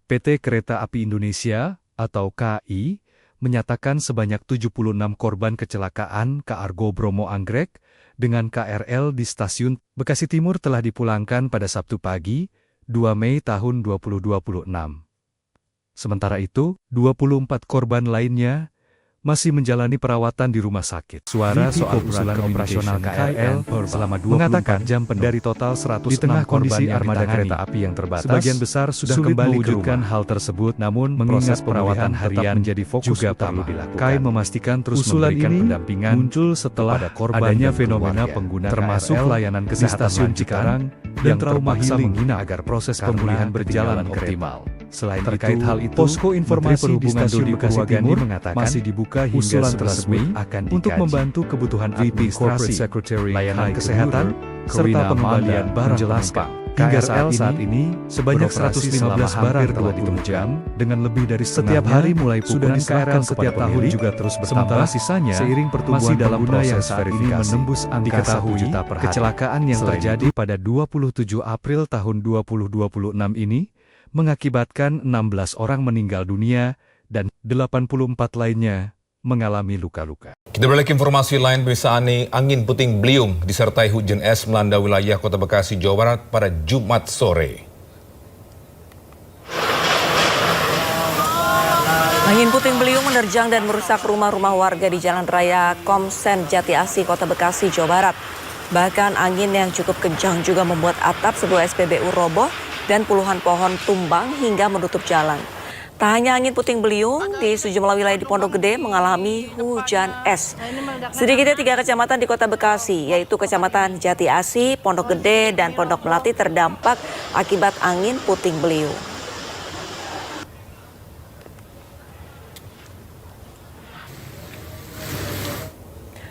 PT Kereta Api Indonesia, atau KAI, menyatakan sebanyak 76 korban kecelakaan KARGO Bromo Anggrek dengan KRL di stasiun Bekasi Timur telah dipulangkan pada Sabtu pagi, 2 Mei tahun 2026. Sementara itu, 24 korban lainnya masih menjalani perawatan di rumah sakit. Suara soal usulan operasional KRL selama 24 jam penuh. Dari total 106 di tengah kondisi armada kereta api yang terbatas, sebagian besar sudah kembali mewujudkan hal tersebut, namun proses perawatan harian menjadi fokus juga perlu dilakukan. KAI memastikan terus memberikan pendampingan muncul setelah adanya fenomena pengguna termasuk layanan kesehatan stasiun Cikarang dan trauma healing agar proses pemulihan berjalan optimal. Selain terkait hal itu, posko informasi di stasiun Bekasi Timur mengatakan masih dibuka hingga 11 Mei untuk membantu kebutuhan administrasi, layanan kesehatan, serta pengembalian barang penumpang. Hingga saat ini, sebanyak 115 barang telah ditemukan dengan lebih dari setiap hari mulai pukul KRL setiap tahun juga terus bertambah. Sisanya seiring pertumbuhan dalam proses verifikasi menembus angka 1 juta per hari. Kecelakaan yang terjadi pada 27 April tahun 2026 ini mengakibatkan 16 orang meninggal dunia dan 84 lainnya mengalami luka-luka. Kita beralih ke informasi lain, pemirsa. Angin puting beliung disertai hujan es melanda wilayah Kota Bekasi, Jawa Barat pada Jumat sore. Angin puting beliung menerjang dan merusak rumah-rumah warga di Jalan Raya Komsen Jati Asih, Kota Bekasi, Jawa Barat. Bahkan angin yang cukup kencang juga membuat atap sebuah SPBU roboh dan puluhan pohon tumbang hingga menutup jalan. Tak hanya angin puting beliung, di sejumlah wilayah di Pondok Gede mengalami hujan es. Sedikitnya 3 kecamatan di Kota Bekasi, yaitu Kecamatan Jati Asih, Pondok Gede, dan Pondok Melati terdampak akibat angin puting beliung.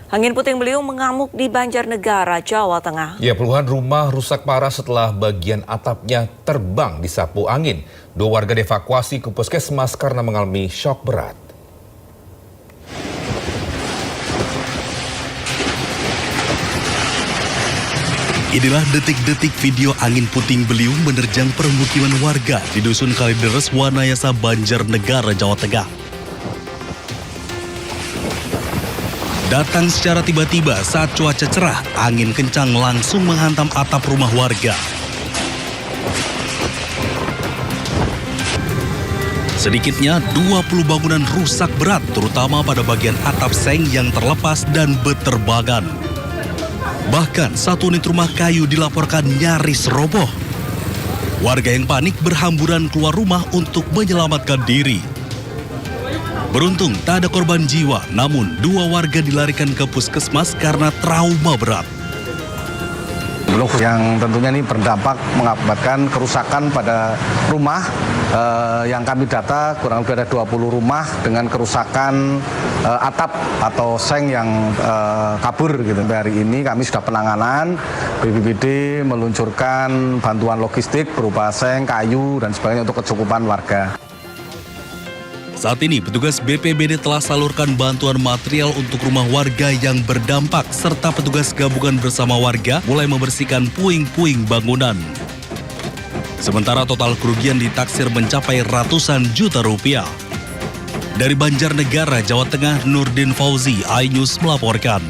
Angin puting beliung mengamuk di Banjarnegara, Jawa Tengah. Ya, puluhan rumah rusak parah setelah bagian atapnya terbang disapu angin. 2 warga dievakuasi ke puskesmas karena mengalami syok berat. Inilah detik-detik video angin puting beliung menerjang permukiman warga di Dusun Kalideres, Wanayasa, Banjarnegara, Jawa Tengah. Datang secara tiba-tiba saat cuaca cerah, angin kencang langsung menghantam atap rumah warga. Sedikitnya 20 bangunan rusak berat, terutama pada bagian atap seng yang terlepas dan beterbangan. Bahkan 1 unit rumah kayu dilaporkan nyaris roboh. Warga yang panik berhamburan keluar rumah untuk menyelamatkan diri. Beruntung tak ada korban jiwa, namun 2 warga dilarikan ke puskesmas karena trauma berat. Yang tentunya ini berdampak mengakibatkan kerusakan pada rumah. Yang kami data kurang lebih ada 20 rumah dengan kerusakan atap atau seng yang kabur gitu. Hari ini kami sudah penanganan, BPBD meluncurkan bantuan logistik berupa seng, kayu, dan sebagainya untuk kecukupan warga. Saat ini, petugas BPBD telah salurkan bantuan material untuk rumah warga yang berdampak, serta petugas gabungan bersama warga mulai membersihkan puing-puing bangunan. Sementara total kerugian ditaksir mencapai ratusan juta rupiah. Dari Banjarnegara, Jawa Tengah, Nurdin Fauzi, iNews melaporkan.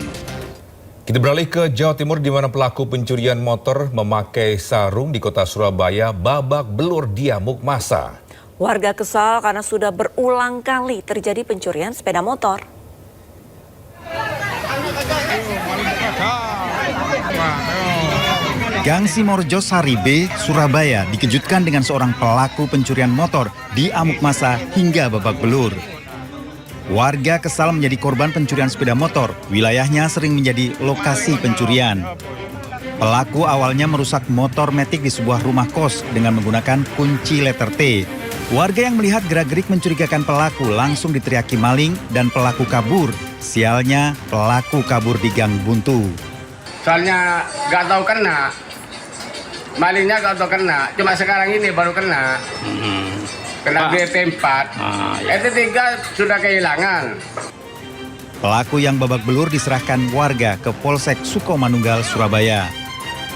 Kita beralih ke Jawa Timur, di mana pelaku pencurian motor memakai sarung di kota Surabaya babak belur diamuk massa. Warga kesal karena sudah berulang kali terjadi pencurian sepeda motor. Gang Simorjo Sari B, Surabaya dikejutkan dengan seorang pelaku pencurian motor di amuk massa hingga babak belur. Warga kesal menjadi korban pencurian sepeda motor. Wilayahnya sering menjadi lokasi pencurian. Pelaku awalnya merusak motor metik di sebuah rumah kos dengan menggunakan kunci letter T. Warga yang melihat gerak-gerik mencurigakan pelaku langsung diteriaki maling dan pelaku kabur. Sialnya, pelaku kabur di gang buntu. Soalnya nggak tahu kena, malingnya nggak tahu kena, cuma sekarang ini baru kena. Kena BP4, ET3 sudah kehilangan. Pelaku yang babak belur diserahkan warga ke Polsek Sukomanunggal, Surabaya.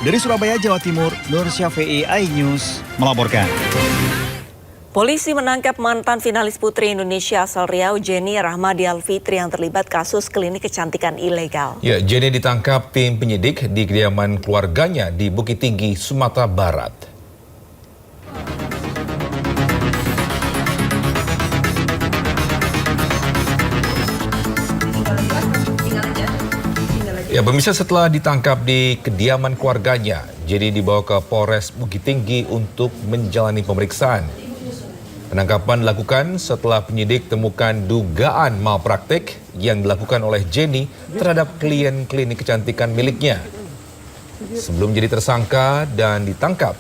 Dari Surabaya, Jawa Timur, Nur Syafi'i, iNews melaporkan. Polisi menangkap mantan finalis Putri Indonesia asal Riau, Jenny Rahmadi Alfitri yang terlibat kasus klinik kecantikan ilegal. Ya, Jenny ditangkap tim penyidik di kediaman keluarganya di Bukit Tinggi, Sumatera Barat. Ya, pemirsa, setelah ditangkap di kediaman keluarganya, Jenny dibawa ke Polres Bukit Tinggi untuk menjalani pemeriksaan. Penangkapan dilakukan setelah penyidik temukan dugaan malpraktik yang dilakukan oleh Jenny terhadap klien klinik kecantikan miliknya. Sebelum jadi tersangka dan ditangkap,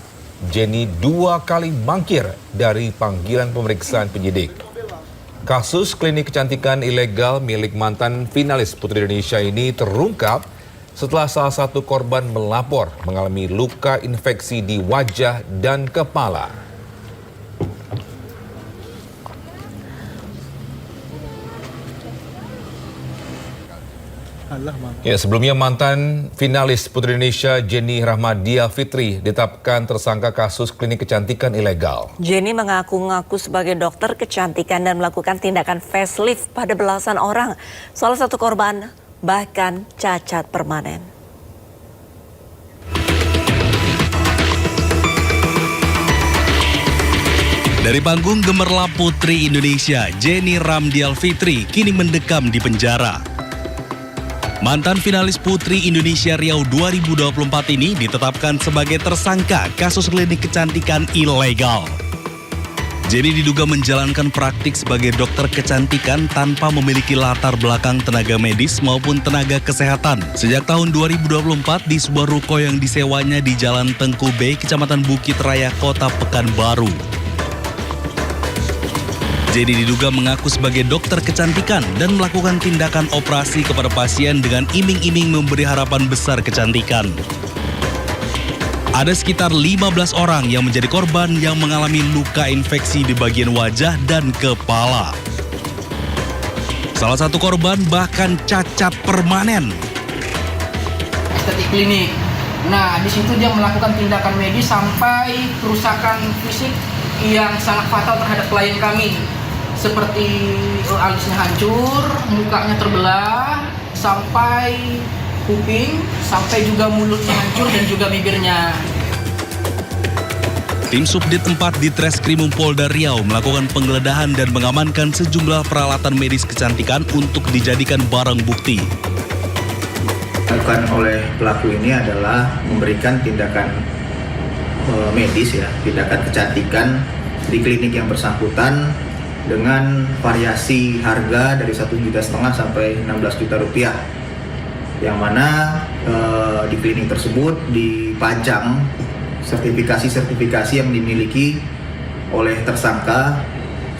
Jenny 2 kali mangkir dari panggilan pemeriksaan penyidik. Kasus klinik kecantikan ilegal milik mantan finalis Putri Indonesia ini terungkap setelah salah satu korban melapor mengalami luka infeksi di wajah dan kepala. Ya, sebelumnya mantan finalis Putri Indonesia Jenny Rahmadi Alfitri ditetapkan tersangka kasus klinik kecantikan ilegal. Jenny mengaku-ngaku sebagai dokter kecantikan dan melakukan tindakan facelift pada belasan orang. Salah satu korban bahkan cacat permanen. Dari panggung gemerlap Putri Indonesia, Jenny Rahmadi Alfitri kini mendekam di penjara. Mantan finalis Putri Indonesia Riau 2024 ini ditetapkan sebagai tersangka kasus klinik kecantikan ilegal. Jenny diduga menjalankan praktik sebagai dokter kecantikan tanpa memiliki latar belakang tenaga medis maupun tenaga kesehatan. Sejak tahun 2024 di sebuah ruko yang disewanya di Jalan Tengku B, Kecamatan Bukit Raya, Kota Pekanbaru. Jenny diduga mengaku sebagai dokter kecantikan dan melakukan tindakan operasi kepada pasien dengan iming-iming memberi harapan besar kecantikan. Ada sekitar 15 orang yang menjadi korban yang mengalami luka infeksi di bagian wajah dan kepala. Salah satu korban bahkan cacat permanen. Estetik klinik. Nah, di situ dia melakukan tindakan medis sampai kerusakan fisik yang sangat fatal terhadap klien kami. Seperti alisnya hancur, mukanya terbelah, sampai kuping, sampai juga mulutnya hancur dan juga bibirnya. Tim Subdit 4 di Treskrimum Polda Riau melakukan penggeledahan dan mengamankan sejumlah peralatan medis kecantikan untuk dijadikan barang bukti. Dilakukan oleh pelaku ini adalah memberikan tindakan medis, ya, tindakan kecantikan di klinik yang bersangkutan dengan variasi harga dari 1,5 juta sampai 16 juta rupiah, yang mana di klinik tersebut dipajang sertifikasi-sertifikasi yang dimiliki oleh tersangka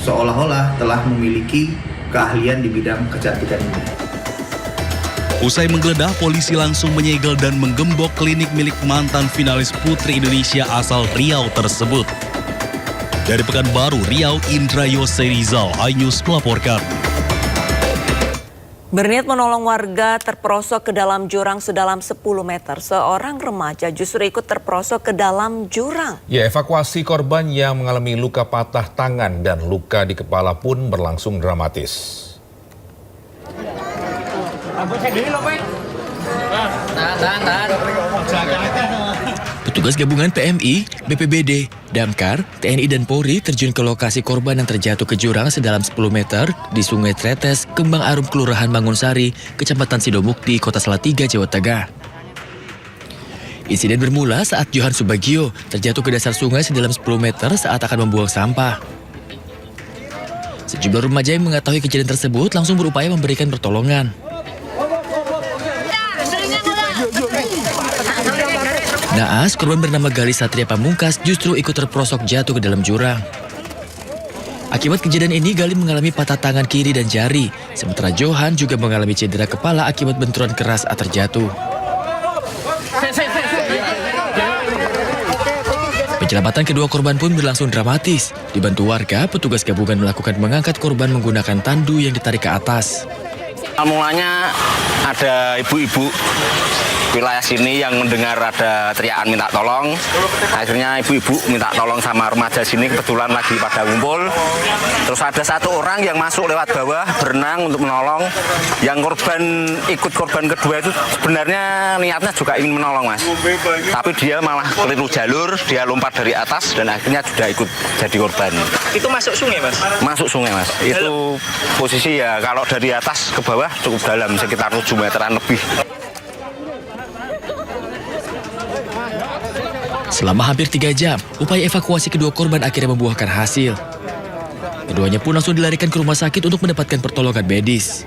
seolah-olah telah memiliki keahlian di bidang kecantikan ini. Usai menggeledah, polisi langsung menyegel dan menggembok klinik milik mantan finalis Putri Indonesia asal Riau tersebut. Dari Pekanbaru, Riau, Indra Yose Rizal, iNews melaporkan. Berniat menolong warga terperosok ke dalam jurang sedalam 10 meter. Seorang remaja justru ikut terperosok ke dalam jurang. Ya, evakuasi korban yang mengalami luka patah tangan dan luka di kepala pun berlangsung dramatis. Petugas gabungan PMI, BPBD, Damkar, TNI dan Polri terjun ke lokasi korban yang terjatuh ke jurang sedalam 10 meter di Sungai Tretes, Kembang Arum, Kelurahan Mangunsari, Kecamatan Sidomukti, Kota Salatiga, Jawa Tengah. Insiden bermula saat Johan Subagio terjatuh ke dasar sungai sedalam 10 meter saat akan membuang sampah. Sejumlah remaja yang mengetahui kejadian tersebut langsung berupaya memberikan pertolongan. Naas, korban bernama Gali Satria Pamungkas justru ikut terperosok jatuh ke dalam jurang. Akibat kejadian ini, Gali mengalami patah tangan kiri dan jari, sementara Johan juga mengalami cedera kepala akibat benturan keras saat terjatuh. Penyelamatan kedua korban pun berlangsung dramatis. Dibantu warga, petugas gabungan melakukan mengangkat korban menggunakan tandu yang ditarik ke atas. Mulanya ada ibu-ibu wilayah sini yang mendengar ada teriakan minta tolong. Akhirnya ibu-ibu minta tolong sama remaja sini, kebetulan lagi pada ngumpul. Terus ada satu orang yang masuk lewat bawah berenang untuk menolong. Yang ikut korban kedua itu sebenarnya niatnya juga ingin menolong, Mas. Tapi dia malah keliru jalur, dia lompat dari atas dan akhirnya sudah ikut jadi korban. Itu masuk sungai, Mas? Masuk sungai, Mas. Itu posisi ya kalau dari atas ke bawah cukup dalam, sekitar 7 meteran lebih. Selama hampir 3 jam, upaya evakuasi kedua korban akhirnya membuahkan hasil. Keduanya pun langsung dilarikan ke rumah sakit untuk mendapatkan pertolongan medis.